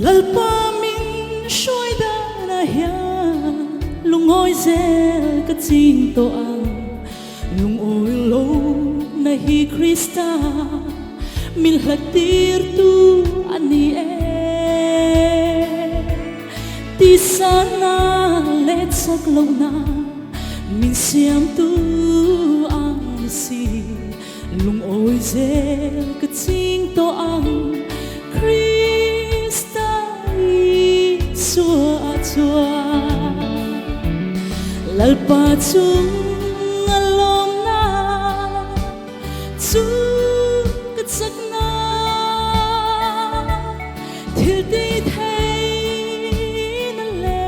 lalpa min soi da na hia lungoi zel ka ching to ang lung oi lo na hi Krista min hlatir tu ani ti sana let sak lo na min siam tu ang si lung oi zel ka ching to ang Krista sua chua lalpa chung alom na chu ka sak na thil ti thei na le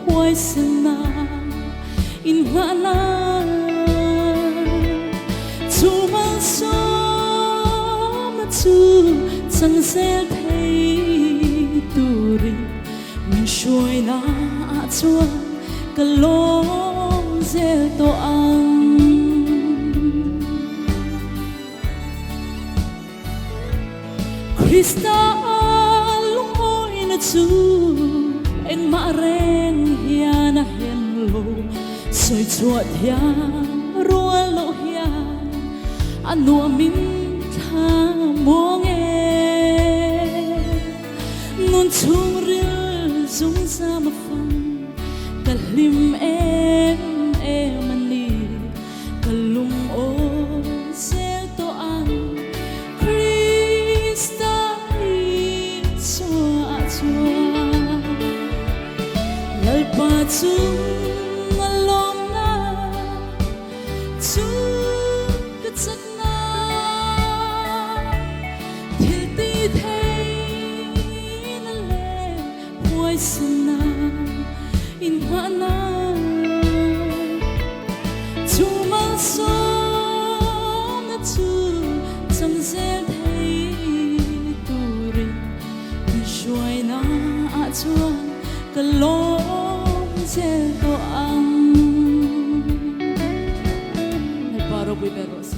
huai sana Inkhawmna chu mang so ma chu chang sel thei turin min shuai na chua ka lom zel to ang Krista lung oi na chu en ma reng hian a hian lo soi chuat hia rual lo hia anua min tha mong nun chung ril zung sa ma phang kalim mani kalung o sel to ang Krista chua chua lalpa chung alom na chu ka chak na thil ti thei na le huai sana Inkhawmna chu mang so na chu chang zel thei turin min shuai na chuan ka lom zel to ang nagparo bui peros